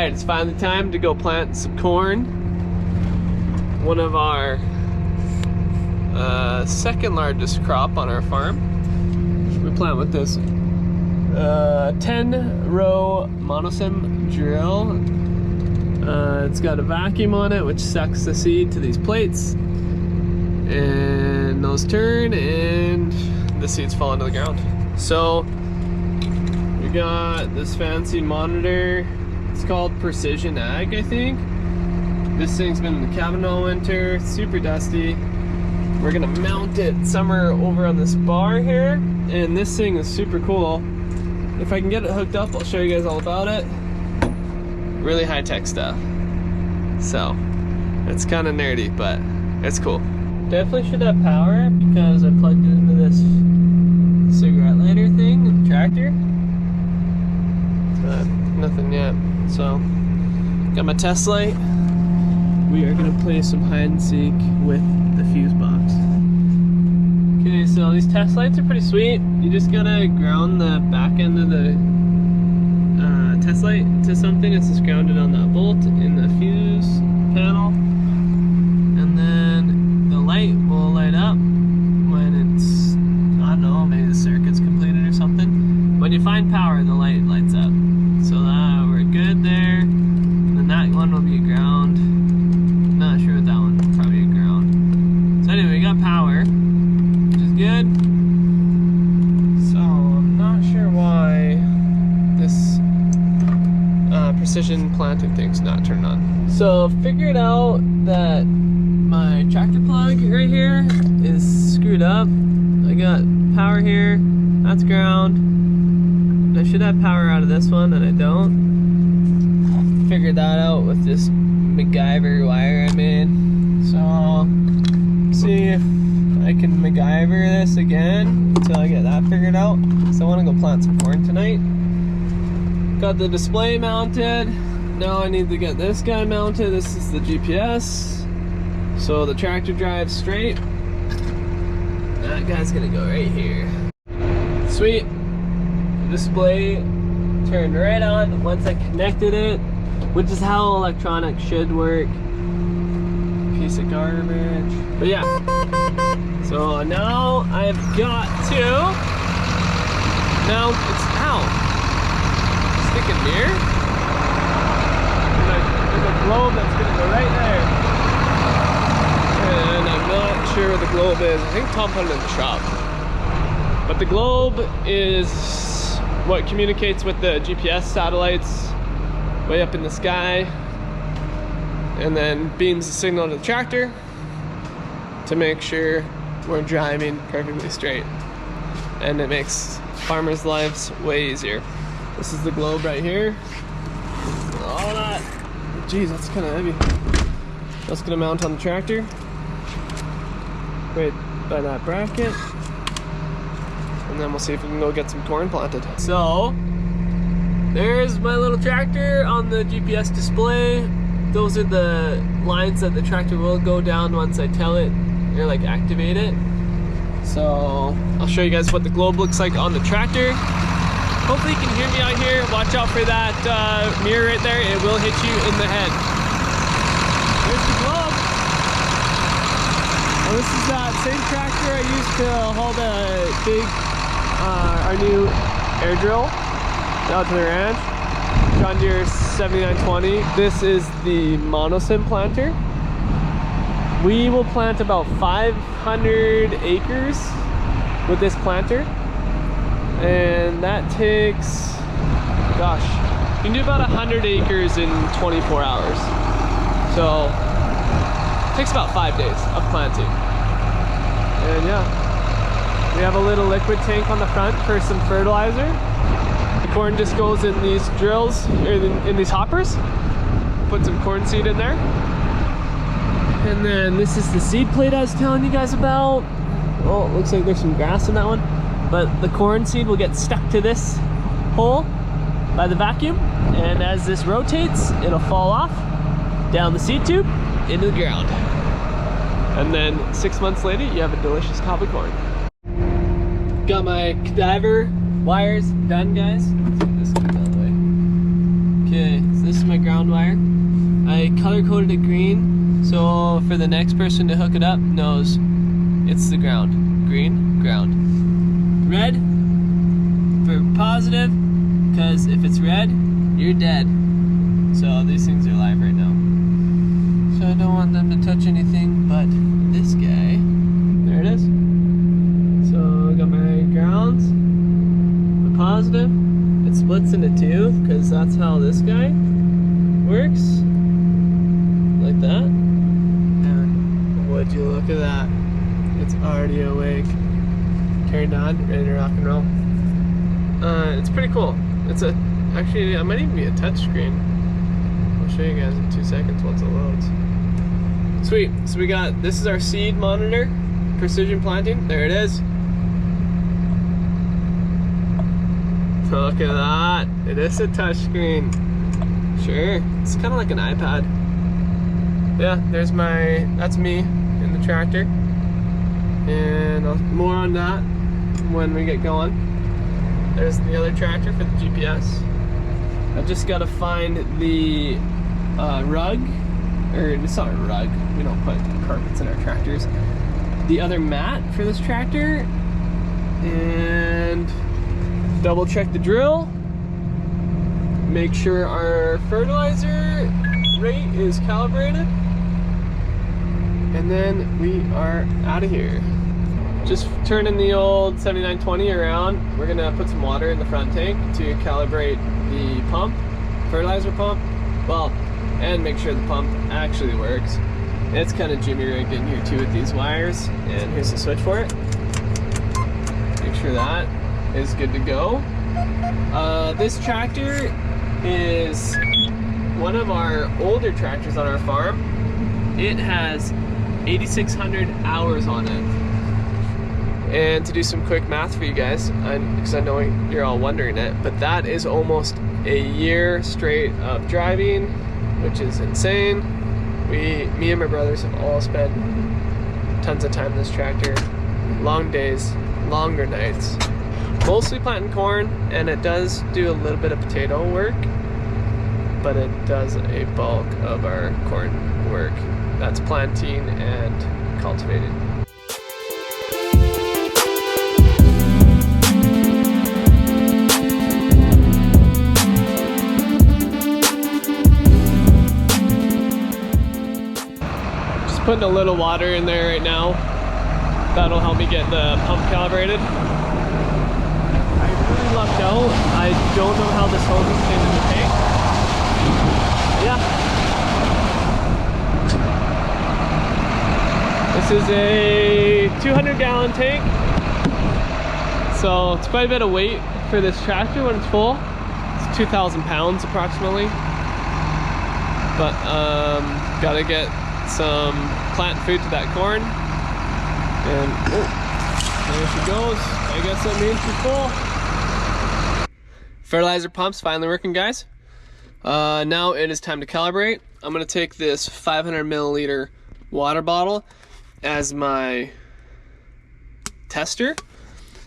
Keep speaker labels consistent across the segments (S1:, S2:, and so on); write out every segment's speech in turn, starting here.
S1: Alright, it's finally time to go plant some corn. One of our second largest crop on our farm. We plant with this 10-row monosem drill. It's got a vacuum on it which sucks the seed to these plates, and those turn and the seeds fall into the ground. So we got this fancy monitor. It's called Precision Ag, I think. This thing's been in the cabin all winter, super dusty. We're gonna mount it somewhere over on this bar here, and this thing is super cool. If I can get it hooked up, I'll show you guys all about it. Really high-tech stuff. So, it's kind of nerdy, but it's cool. Definitely should have power because I plugged it into this cigarette lighter thing in the tractor. But nothing yet. So, got my test light. We are gonna play some hide and seek with the fuse box. Okay, so these test lights are pretty sweet. You just gotta ground the back end of the test light to something. It's just grounded on that bolt in the fuse panel, and then the light will light up when it's, I don't know, maybe the circuit's completed or something. When you find power, the light lights up. So we're good there. And then that one will be a ground. Not sure what that one will probably be a ground. So anyway, we got power, which is good. So I'm not sure why this precision planting thing's not turned on. So figured out that my tractor plug right here is screwed up. I got power here, that's ground. I should have power out of this one, and I don't. Figured that out with this MacGyver wire I made. So I'll see if I can MacGyver this again until I get that figured out. So I want to go plant some corn tonight. Got the display mounted. Now I need to get this guy mounted. This is the GPS. So the tractor drives straight. That guy's gonna go right here. Sweet. Display turned right on once I connected it, which is how electronics should work. Piece of garbage. But yeah. So now I've got to mount its stick a mirror. There's a globe that's gonna go right there. And I'm not sure where the globe is. I think Tom put it in the shop. But the globe is what communicates with the GPS satellites way up in the sky, and then beams the signal to the tractor to make sure we're driving perfectly straight, and it makes farmers' lives way easier. This is the globe right here. All that. Geez, that's kind of heavy. That's gonna mount on the tractor right by that bracket, and then we'll see if we can go get some corn planted. So there's my little tractor on the GPS display. Those are the lines that the tractor will go down once I tell it or like activate it. So I'll show you guys what the globe looks like on the tractor. Hopefully you can hear me out here. Watch out for that mirror right there. It will hit you in the head. There's the globe. Well, this is that same tractor I used to haul the big, our new air drill out to the ranch. John Deere 7920. This is the monosem planter. We will plant about 500 acres with this planter. And that takes, gosh, you can do about 100 acres in 24 hours. So it takes about 5 days of planting. And yeah, we have a little liquid tank on the front for some fertilizer. The corn just goes in these drills, or in these hoppers. Put some corn seed in there. And then this is the seed plate I was telling you guys about. Oh, it looks like there's some grass in that one. But the corn seed will get stuck to this hole by the vacuum, and as this rotates, it'll fall off down the seed tube into the ground. And then 6 months later, you have a delicious cob of corn. Got my cadaver wires done, guys. Let's get this out of the way. Okay, so This is my ground wire. I color coded it green, so for the next person to hook it up knows it's the ground. Green, ground. Red for positive, because if it's red, you're dead. So these things are live right now. So I don't want them to touch anything but this guy. There it is. So I got my grounds, the positive. It splits into two because that's how this guy works. Like that. And would you look at that? It's already awake. Turned on, ready to rock and roll. It's pretty cool. It's actually, it might even be a touch screen. I'll show you guys in 2 seconds once it loads. Sweet, so we got, this is our seed monitor, precision planting, there it is. Look at that, it is a touch screen. Sure, it's kind of like an iPad. Yeah, there's that's me in the tractor. And more on that when we get going. There's the other tractor for the GPS. I just gotta find the rug, or it's not a rug, we don't put carpets in our tractors. The other mat for this tractor, and double check the drill. Make sure our fertilizer rate is calibrated. And then we are out of here. Just turning the old 7920 around. We're gonna put some water in the front tank to calibrate the pump, fertilizer pump. Well, and make sure the pump actually works. It's kind of jimmy rigged in here too with these wires. And here's the switch for it. Make sure that is good to go. This tractor is one of our older tractors on our farm. It has 8,600 hours on it. And to do some quick math for you guys, because I know you're all wondering it, but that is almost a year straight of driving, which is insane. Me and my brothers have all spent tons of time in this tractor. Long days, longer nights. Mostly planting corn, and it does do a little bit of potato work, but it does a bulk of our corn work. That's planting and cultivating. Just putting a little water in there right now. That'll help me get the pump calibrated. I really lucked out. I don't know how this hose is in the tank. Yeah. This is a 200-gallon tank, so it's quite a bit of weight for this tractor when it's full. It's 2,000 pounds approximately, but gotta get some plant food to that corn, and there she goes. I guess that means she's full. Fertilizer pump's finally working, guys. Now it is time to calibrate. I'm gonna take this 500 milliliter water bottle as my tester.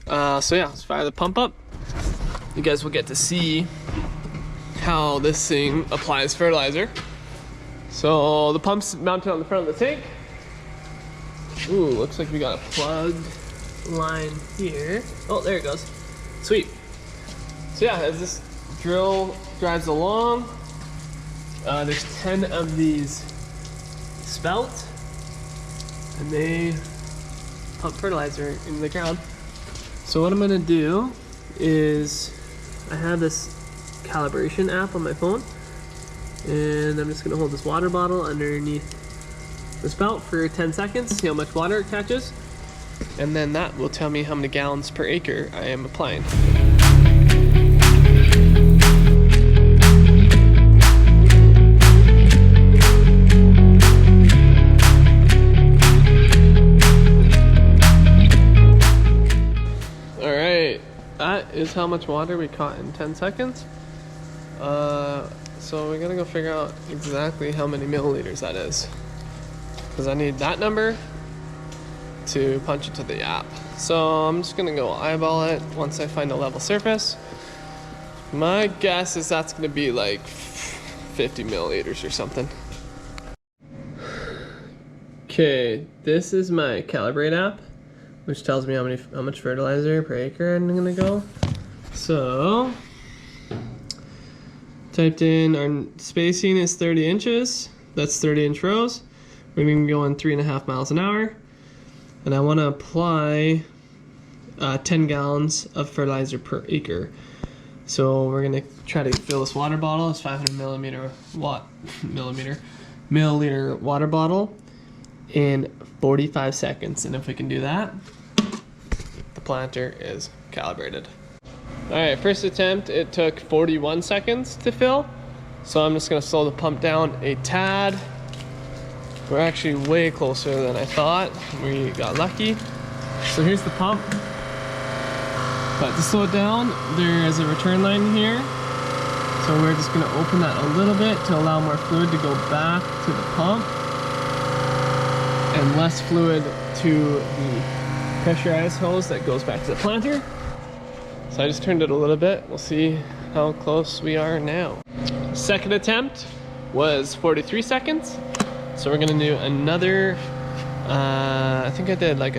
S1: So yeah, let's fire the pump up. You guys will get to see how this thing applies fertilizer. So the pump's mounted on the front of the tank. Ooh, looks like we got a plugged line here. Oh, there it goes. Sweet. So yeah, as this drill drives along, there's 10 of these spouts, and they pump fertilizer into the ground. So what I'm gonna do is, I have this calibration app on my phone, and I'm just gonna hold this water bottle underneath the spout for 10 seconds, see how much water it catches, and then that will tell me how many gallons per acre I am applying. That is how much water we caught in 10 seconds. So we gotta go figure out exactly how many milliliters that is, because I need that number to punch it to the app. So I'm just gonna go eyeball it once I find a level surface. My guess is that's gonna be like 50 milliliters or something. Okay, this is my Calibrate app, which tells me how much fertilizer per acre I'm gonna go. So, typed in our spacing is 30 inches. That's 30-inch rows. We're gonna be going 3.5 miles an hour. And I wanna apply 10 gallons of fertilizer per acre. So we're gonna try to fill this water bottle, this 500 milliliter water bottle in 45 seconds. And if we can do that, the planter is calibrated. All right, first attempt, it took 41 seconds to fill. So I'm just gonna slow the pump down a tad. We're actually way closer than I thought. We got lucky. So here's the pump. But to slow it down, there is a return line here. So we're just gonna open that a little bit to allow more fluid to go back to the pump and less fluid to the pressurized hose that goes back to the planter. So I just turned it a little bit. We'll see how close we are now. Second attempt was 43 seconds. So we're gonna do another, I think I did like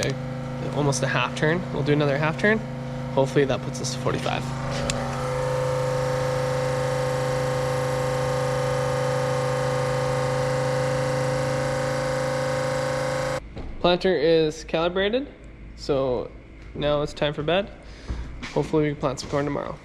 S1: almost a half turn. We'll do another half turn. Hopefully that puts us to 45. Planter is calibrated, so now it's time for bed. Hopefully we can plant some corn tomorrow.